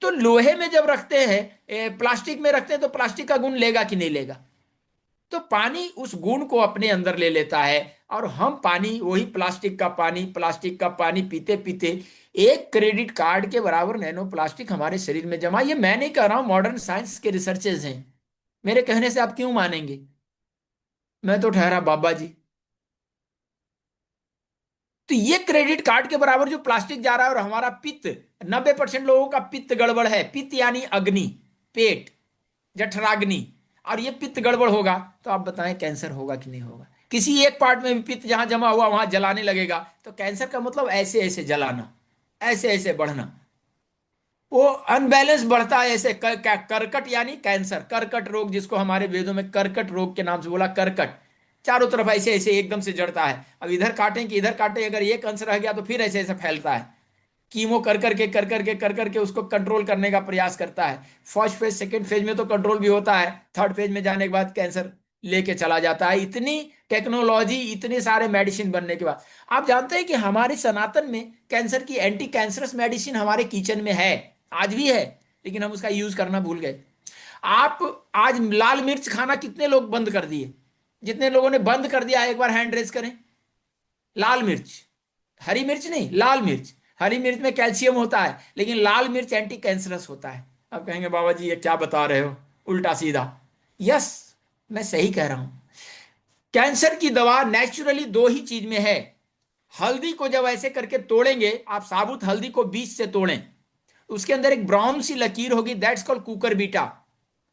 तो लोहे में जब रखते हैं, प्लास्टिक में रखते हैं तो प्लास्टिक का गुण लेगा कि नहीं लेगा। तो पानी उस गुण को अपने अंदर ले लेता है, और हम पानी, वही प्लास्टिक का पानी, प्लास्टिक का पानी पीते पीते एक क्रेडिट कार्ड के बराबर नैनो प्लास्टिक हमारे शरीर में जमा। ये मैं नहीं कह रहा हूं, मॉडर्न साइंस के रिसर्चेज हैं। मेरे कहने से आप क्यों मानेंगे, मैं तो ठहरा बाबा जी। तो ये क्रेडिट कार्ड के बराबर जो प्लास्टिक जा रहा है, और हमारा पित्त, 90% लोगों का पित्त गड़बड़ है। पित्त यानी अग्नि, पेट, जठराग्नि। और ये पित्त गड़बड़ होगा तो आप बताएं कैंसर होगा कि नहीं होगा। किसी एक पार्ट में भी पित्त जहां जमा हुआ वहां जलाने लगेगा तो कैंसर का मतलब ऐसे ऐसे जलाना, ऐसे ऐसे बढ़ना। वो अनबैलेंस बढ़ता है ऐसे कर्कट यानी कैंसर, कर्कट रोग जिसको हमारे वेदों में कर्कट रोग के नाम से बोला, कर्कट। चारों तरफ ऐसे ऐसे एकदम से जड़ता है, अब इधर काटें कि इधर काटें, अगर एक अंश रह गया तो फिर ऐसे ऐसे फैलता है। कीमो कर करके उसको कंट्रोल करने का प्रयास करता है। फर्स्ट फेज सेकंड फेज में तो कंट्रोल भी होता है, थर्ड फेज में जाने के बाद कैंसर लेके चला जाता है। इतनी टेक्नोलॉजी, इतने सारे मेडिसिन बनने के बाद, आप जानते हैं कि हमारे सनातन में कैंसर की एंटी कैंसरस मेडिसिन हमारे किचन में है, आज भी है, लेकिन हम उसका यूज करना भूल गए। आप आज लाल मिर्च खाना कितने लोग बंद कर दिए, जितने लोगों ने बंद कर दिया एक बार हैंड रेज करें। लाल मिर्च, हरी मिर्च नहीं, लाल मिर्च। हरी मिर्च में कैल्शियम होता है लेकिन लाल मिर्च एंटी कैंसरस होता है। अब कहेंगे बाबा जी ये क्या बता रहे हो, उल्टा सीधा। यस, मैं सही कह रहा हूं। कैंसर की दवा नेचुरली दो ही चीज में है। हल्दी को जब ऐसे करके तोड़ेंगे, आप साबुत हल्दी को बीच से तोड़ें, उसके अंदर एक ब्राउन सी लकीर होगी, दैट्स कॉल्ड कुकर बीटा।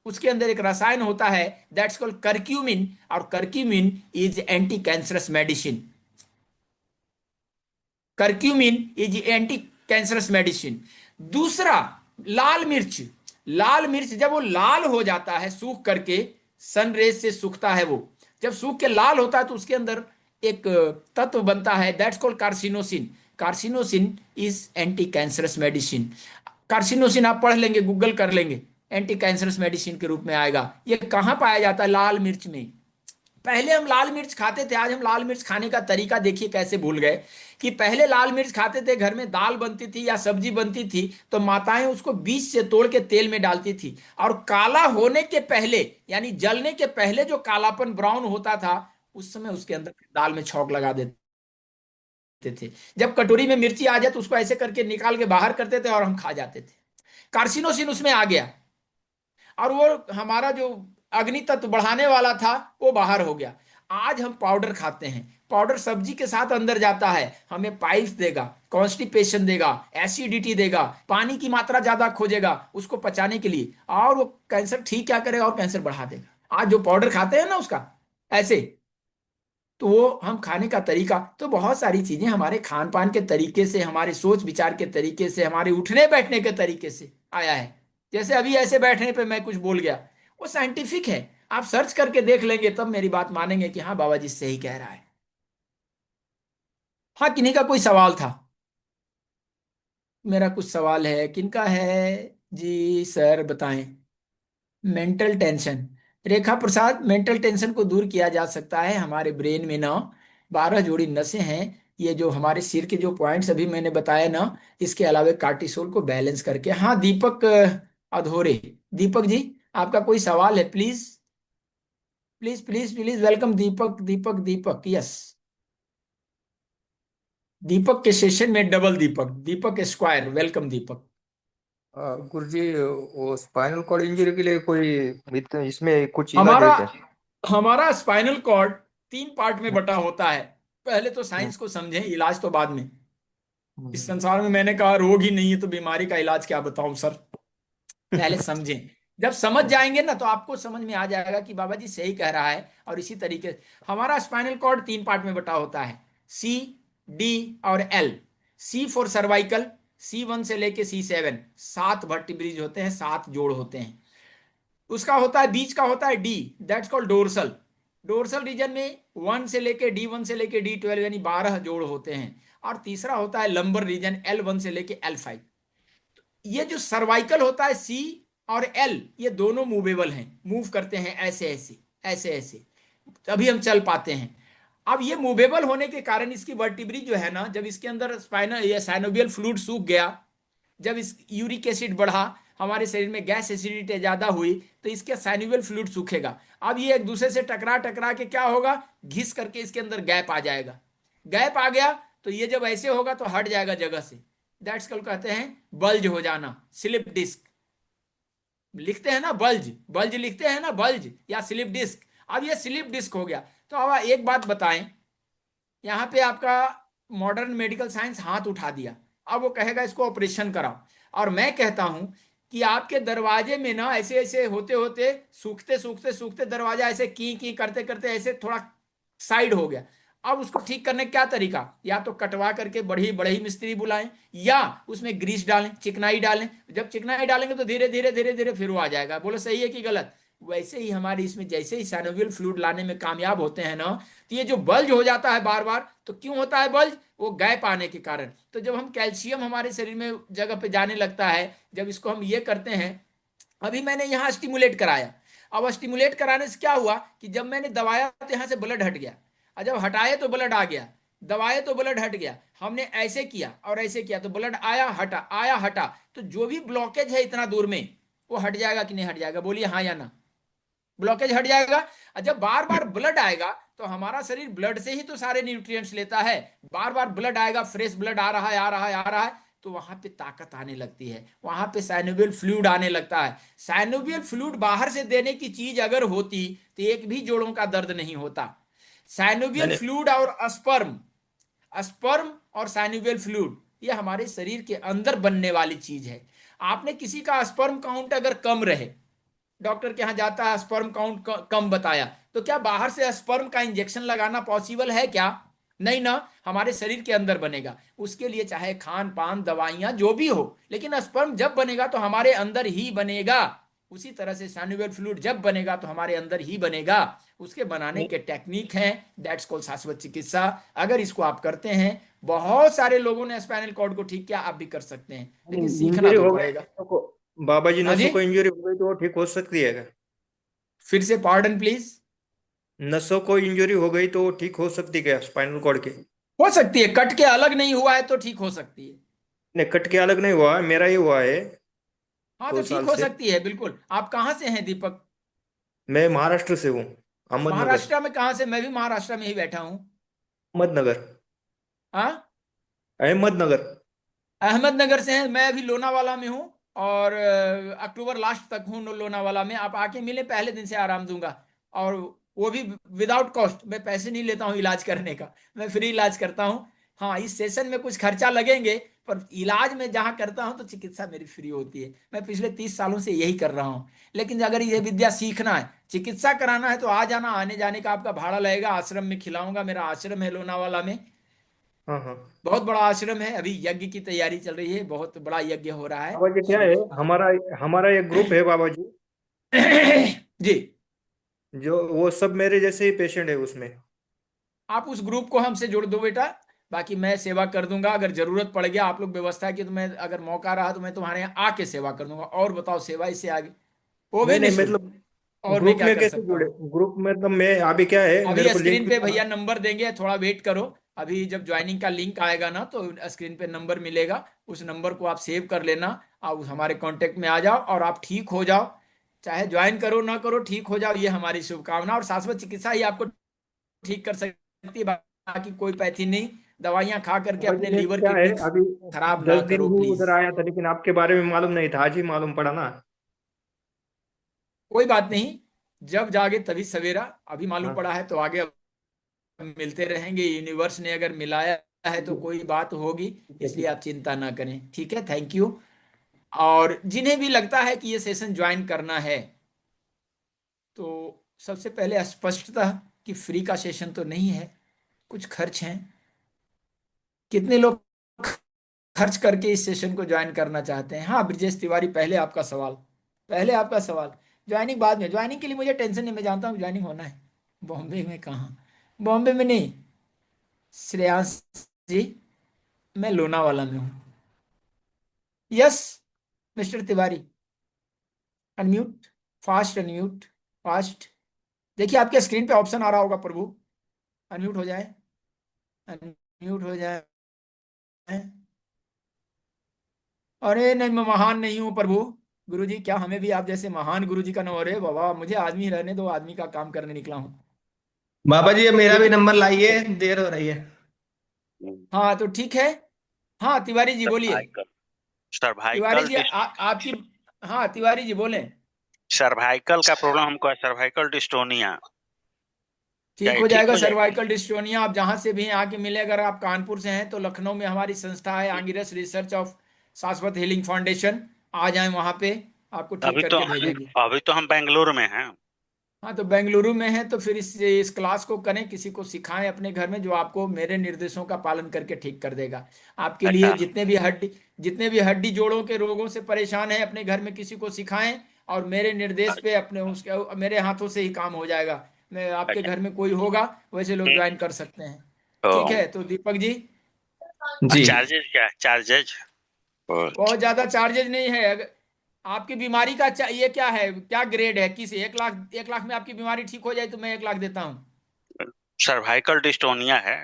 उसके अंदर एक रसायन होता है, दैट्स कॉल्ड करक्यूमिन, और curcumin is anti cancerous medicine. Curcumin is anti cancerous medicine. दूसरा, लाल मिर्च। लाल मिर्च जब वो लाल हो जाता है सूख करके, सनरेज से सूखता है वो, जब सूख के लाल होता है तो उसके अंदर एक तत्व बनता है, that's called carcinosin. Carcinosin is anti cancerous medicine. Carcinosin आप पढ़ लेंगे, गूगल कर लेंगे, एंटी कैंसरस मेडिसिन के रूप में आएगा। ये कहाँ पाया जाता है, लाल मिर्च में। पहले हम लाल मिर्च खाते थे, आज हम लाल मिर्च खाने का तरीका देखिए कैसे भूल गए। कि पहले लाल मिर्च खाते थे, घर में दाल बनती थी या सब्जी बनती थी तो माताएं उसको बीज से तोड़ के तेल में डालती थी, और काला होने के पहले, यानी जलने के पहले जो कालापन ब्राउन होता था, उस समय उसके अंदर दाल में छौंक लगा देते थे। जब कटोरी में मिर्ची आ जाए तो उसको ऐसे करके निकाल के बाहर करते थे और हम खा जाते थे। कार्सिनोसिन उसमें आ गया, और वो हमारा जो अग्नि तत्व बढ़ाने वाला था वो बाहर हो गया। आज हम पाउडर खाते हैं, पाउडर सब्जी के साथ अंदर जाता है, हमें पाइल्स देगा, कॉन्स्टिपेशन देगा, एसिडिटी देगा, पानी की मात्रा ज्यादा खोजेगा उसको पचाने के लिए, और वो कैंसर ठीक क्या करेगा और कैंसर बढ़ा देगा। आज जो पाउडर खाते हैं ना उसका ऐसे, तो वो हम खाने का तरीका, तो बहुत सारी चीजें हमारे खान पान के तरीके से, हमारे सोच विचार के तरीके से, हमारे उठने बैठने के तरीके से आया है। जैसे अभी ऐसे बैठने पे मैं कुछ बोल गया, वो साइंटिफिक है। आप सर्च करके देख लेंगे तब मेरी बात मानेंगे कि हाँ बाबा जी सही कह रहा है। हाँ, किन्हीं का कोई सवाल था। मेरा कुछ सवाल है, किनका है। जी सर बताएं। मेंटल टेंशन, रेखा प्रसाद, मेंटल टेंशन को दूर किया जा सकता है। हमारे ब्रेन में ना 12 जोड़ी नसें हैं। ये जो हमारे सिर के जो पॉइंट्स अभी मैंने बताया ना, इसके अलावा कार्टिसोल को बैलेंस करके। हाँ दीपक अधोरे, दीपक जी आपका कोई सवाल है? Please please please please welcome Deepak, Deepak Deepak, yes. Deepak के सेशन में double Deepak, Deepak square, welcome Deepak. गुरुजी, वो स्पाइनल कॉर्ड इंजरी के लिए कोई इसमें कुछ इलाज है हमारा क्या? हमारा स्पाइनल कॉर्ड 3 पार्ट में बटा होता है। पहले तो हम्म, साइंस को समझें, इलाज तो बाद में। इस हम्म, संसार में मैंने कहा रोग ही नहीं है तो बीमारी का इलाज क्या बताऊं सर। पहले समझें, जब समझ जाएंगे ना तो आपको समझ में आ जाएगा कि बाबा जी सही कह रहा है। और इसी तरीके से हमारा स्पाइनल कॉर्ड 3 पार्ट में बटा होता है, सी, डी और L. C for cervical, C1 से लेके C7, 7 वर्टिब्रिज होते हैं, 7 जोड़ होते हैं। उसका होता है, बीच का होता है D, that's called dorsal. Dorsal region में 1 से लेके D1 से लेके D12 यानी 12 जोड़ होते हैं। और तीसरा होता है लंबर रीजन, L1 से लेके L5। ये जो सर्वाइकल होता है सी और एल, ये दोनों मूवेबल हैं, मूव करते हैं ऐसे ऐसे ऐसे ऐसे, तभी हम चल पाते हैं। अब ये मूवेबल होने के कारण इसकी वर्टिब्री जो है ना, जब इसके अंदर स्पाइनल या साइनोवियल फ्लूइड सूख गया, जब इस यूरिक एसिड बढ़ा, हमारे शरीर में गैस एसिडिटी ज्यादा हुई, तो इसके साइनोवियल फ्लूइड सूखेगा। अब ये एक दूसरे से टकरा टकरा के क्या होगा, घिस करके इसके अंदर गैप आ जाएगा। गैप आ गया तो ये जब ऐसे होगा तो हट जाएगा जगह से। दैट्स कल कहते हैं बल्ज हो जाना, स्लिप डिस्क। लिखते हैं ना बल्ज, बल्ज लिखते हैं ना, बल्ज या स्लिप डिस्क। अब ये स्लिप डिस्क हो गया। तो अब एक बात बताएं, यहाँ पे आपका मॉडर्न मेडिकल साइंस हाथ उठा दिया, अब वो कहेगा इसको ऑपरेशन कराओ। और मैं कहता हूं कि आपके दरवाजे में ना ऐसे ऐसे होते होते, सूखते सूखते सूखते दरवाजा ऐसे की करते करते ऐसे थोड़ा साइड हो गया। अब उसको ठीक करने का क्या तरीका, या तो कटवा करके बड़ी बड़ी मिस्त्री बुलाएं, या उसमें ग्रीस डालें, चिकनाई डालें। जब चिकनाई डालेंगे तो धीरे धीरे धीरे धीरे फिर वो आ जाएगा। बोलो सही है कि गलत? वैसे ही हमारे इसमें जैसे ही सैनोवियल फ्लूइड लाने में कामयाब होते हैं ना, तो ये जो बल्ज हो जाता है बार बार, तो क्यों होता है बल्ज? वो गैप आने के कारण। तो जब हम कैल्शियम हमारे शरीर में जगह पे जाने लगता है, जब इसको हम ये करते हैं, अभी मैंने यहाँ स्टिमुलेट कराया। अब स्टिमुलेट कराने से क्या हुआ कि जब मैंने दबाया तो यहाँ से ब्लड हट गया, और जब हटाए तो ब्लड आ गया, दबाए तो ब्लड हट गया। हमने ऐसे किया और ऐसे किया तो ब्लड आया हटा, आया हटा। तो जो भी ब्लॉकेज है इतना दूर में, वो हट जाएगा कि नहीं हट जाएगा? बोलिए हाँ या ना। ब्लॉकेज हट जाएगा। और जब बार बार ब्लड आएगा तो हमारा शरीर ब्लड से ही तो सारे न्यूट्रिएंट्स लेता है। बार बार ब्लड आएगा, फ्रेश ब्लड आ रहा है आ रहा है आ रहा है, तो वहां पे ताकत आने लगती है, वहां पे साइनोवियल फ्लूइड आने लगता है। साइनोवियल फ्लूइड बाहर से देने की चीज अगर होती तो एक भी जोड़ों का दर्द नहीं होता। साइनोवियल मैंने फ्लूइड और स्पर्म, स्पर्म और साइनोवियल फ्लूइड, ये हमारे शरीर के अंदर बनने वाली चीज है। आपने किसी का स्पर्म काउंट अगर कम रहे, डॉक्टर के यहाँ जाता है, स्पर्म काउंट कम बताया, तो क्या बाहर से स्पर्म का इंजेक्शन लगाना पॉसिबल है क्या? नहीं ना, हमारे शरीर के अंदर बनेगा। उसके लिए चाहे खान पान दवाइयां जो भी हो, लेकिन स्पर्म जब बनेगा तो हमारे अंदर ही बनेगा। उसी तरह से सैन्युअल फ्लूइड जब बनेगा तो हमारे अंदर ही बनेगा। उसके बनाने के टेक्निक हैं, दैट्स कॉल्ड शाश्वत चिकित्सा। अगर इसको आप करते हैं, बहुत सारे लोगों ने स्पाइनल कॉर्ड को ठीक किया, आप भी कर सकते हैं, लेकिन सीखना इंजरी तो हो गई पड़ेगा। नसों को, बाबा जी हाँ जी, नसों को इंजरी हो गई तो वो ठीक हो सकती है क्या? फिर से पार्डन प्लीज। नसों को इंजरी हो गई तो वो ठीक हो सकती है क्या स्पाइनल कॉर्ड के? हो सकती है, कट के अलग नहीं हुआ है तो ठीक हो सकती है। नहीं, कट के अलग नहीं हुआ, मेरा ही हुआ है हाँ तो दो ठीक साल हो से। सकती है बिल्कुल। आप कहाँ से हैं दीपक? मैं महाराष्ट्र से हूँ, अहमदनगर। महाराष्ट्र में कहाँ से? मैं भी महाराष्ट्र में ही बैठा हूँ। अहमदनगर। हाँ, अहमदनगर। अहमदनगर से हैं, मैं अभी लोनावाला में हूँ। और अक्टूबर लास्ट तक हूँ लोनावाला में। आप आके मिले, पहले दिन से आराम दूंगा। और वो भी विदाउट कॉस्ट, मैं पैसे नहीं लेता हूँ इलाज करने का, मैं फ्री इलाज करता हूँ। हाँ, इस सेशन में कुछ खर्चा लगेंगे, पर इलाज में जहाँ करता हूँ तो चिकित्सा मेरी फ्री होती है। मैं पिछले 30 सालों से यही कर रहा हूँ। लेकिन अगर ये विद्या सीखना है, चिकित्सा कराना है, तो आ जाना, आने जाने का आपका भाड़ा लगेगा, आश्रम में खिलाऊंगा। मेरा आश्रम है लोनावाला में, हाँ हाँ। बहुत बड़ा आश्रम है। अभी यज्ञ की तैयारी चल रही है, बहुत बड़ा यज्ञ हो रहा है। बाबा जी क्या है, हमारा हमारा एक ग्रुप है बाबा जी, जी, जो वो सब मेरे जैसे ही पेशेंट है उसमें। आप उस ग्रुप को हमसे जोड़ दो बेटा। बाकी मैं सेवा कर दूंगा, अगर जरूरत पड़ गया, आप लोग व्यवस्था की, तो मैं अगर मौका रहा तो मैं तुम्हारे यहाँ आके सेवा कर दूंगा। और बताओ, सेवा इससे आगे, वो भी नहीं नहीं, निःशुल्क। मतलब और मैं ग्रुप क्या में कर कैसे सकता जुड़े? हूँ? ग्रुप में तो मैं अभी क्या है, अभी मेरे को लिंक स्क्रीन भी पे आना। भैया नंबर देंगे, थोड़ा वेट करो। अभी जब ज्वाइनिंग का लिंक आएगा ना तो स्क्रीन पे नंबर मिलेगा, उस नंबर को आप सेव कर लेना। आप हमारे कांटेक्ट में आ जाओ और आप ठीक हो जाओ। चाहे ज्वाइन करो ना करो, ठीक हो जाओ, ये हमारी शुभकामना। और शाश्वत चिकित्सा ही आपको ठीक कर सकती है, बाकी कोई पैथी नहीं। दवाइयां खा करके बाबा जी, अपने मैं लीवर क्या है, किडनी अभी खराब ना 10 दिन करो ही प्लीज। उधर आया था, लेकिन आपके बारे में मालूम नहीं था, आज ही मालूम पड़ा ना। कोई बात नहीं, जब जागे तभी सवेरा। अभी मालूम हाँ। पड़ा है तो आगे मिलते रहेंगे। यूनिवर्स ने अगर मिलाया है तो कोई बात होगी। ठीक है, इसलिए ठीक आप चिंता ना करें, ठीक है, थैंक यू। और जिन्हें भी लगता है कि ये सेशन ज्वाइन करना है, तो सबसे पहले स्पष्टता कि फ्री का सेशन तो नहीं है, कुछ खर्च हैं। कितने लोग खर्च करके इस सेशन को ज्वाइन करना चाहते हैं? हाँ ब्रजेश तिवारी, पहले आपका सवाल। ज्वाइनिंग बाद में, ज्वाइनिंग के लिए मुझे टेंशन नहीं, मैं जानता हूँ ज्वाइनिंग होना है। बॉम्बे में कहाँ? बॉम्बे में नहीं, श्रेयांश जी, मैं लोनावाला में हूँ। Yes mister Tiwari, unmute, fast unmute, fast. देखिए आपके स्क्रीन पे ऑप्शन आ रहा होगा प्रभु, अनम्यूट हो जाए, अनम्यूट हो जाए। अरे नहीं, मैं महान नहीं हूँ प्रभु। गुरुजी, क्या हमें भी आप जैसे महान गुरुजी का नाम? अरे बाबा, मुझे आदमी रहने दो, आदमी का काम करने निकला हूँ। बाबा जी, अब मेरा भी लेकिन नंबर लाइए, देर हो रही है। हाँ तो ठीक है। हाँ तिवारी जी बोलिए। सर्वाइकल तिवारी सर्वाइकल जी आपकी, हाँ तिवारी जी बोलें। सर्वाइकल का प्रॉब्लम हमको है, सर्वाइकल डिस्टोनिया। क्या ठीक ये हो ठीक जाएगा हो जाएगा? Cervical dystonia. आप जहां से भी हैं आके मिले। अगर आप कानपुर से हैं तो लखनऊ में हमारी संस्था है आंगिरस रिसर्च ऑफ शाश्वत हीलिंग फाउंडेशन। आ जाएं वहां पे, आपको ठीक अभी तो करके भेजेंगे। अभी तो हम बेंगलुरु में हैं। हाँ तो बेंगलुरु में है तो फिर इस क्लास को करें, किसी को सिखाएं अपने घर में, जो आपको मेरे निर्देशों का पालन करके ठीक कर देगा। आपके लिए अच्छा। जितने भी हड्डी जोड़ों के रोगों से परेशान हैं, अपने घर में किसी को सिखाएं। और मेरे निर्देश पे अच्छा। अपने उसके मेरे हाथों से ही काम हो जाएगा। मैं आपके अच्छा। घर में कोई होगा, वैसे लोग ज्वाइन कर सकते हैं। ठीक तो है तो दीपक जी, जी। चार्जेस क्या है, चार्जेज? बहुत ज्यादा चार्जेज नहीं है। अगर आपकी बीमारी का ये क्या है, क्या ग्रेड है, किस 1 लाख, 1 लाख में आपकी बीमारी ठीक हो जाए तो मैं 1 लाख देता हूँ। सर्वाइकल डिस्टोनिया है।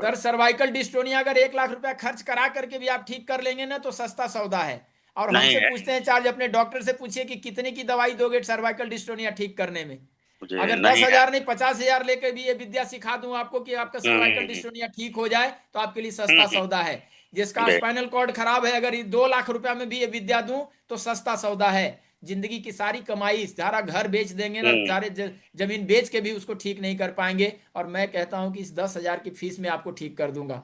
सर सर्वाइकल डिस्टोनिया अगर 1 लाख रुपया खर्च करा करके भी आप ठीक कर लेंगे ना तो सस्ता सौदा है। और नहीं हमसे है, पूछते हैं चार्ज, अपने डॉक्टर से पूछिए कि कितने की दवाई दोगे सर्वाइकल डिस्टोनिया ठीक करने में। मुझे अगर दस नहीं है। हजार नहीं 50,000 लेकर भी ये विद्या सिखा दूं आपको कि आपका सर्वाइकल हम्म। डिस्टोनिया ठीक हो जाए, तो आपके लिए हम्म। सस्ता सौदा है। जिसका ले। स्पाइनल कॉर्ड खराब है, अगर 2 लाख रुपया में भी ये विद्या दूं तो सस्ता सौदा है। जिंदगी की सारी कमाई, सारा घर बेच देंगे ना, हम्म। सारे जमीन बेच के भी उसको ठीक नहीं कर पाएंगे। और मैं कहता हूं कि इस 10,000 की फीस में आपको ठीक कर दूंगा।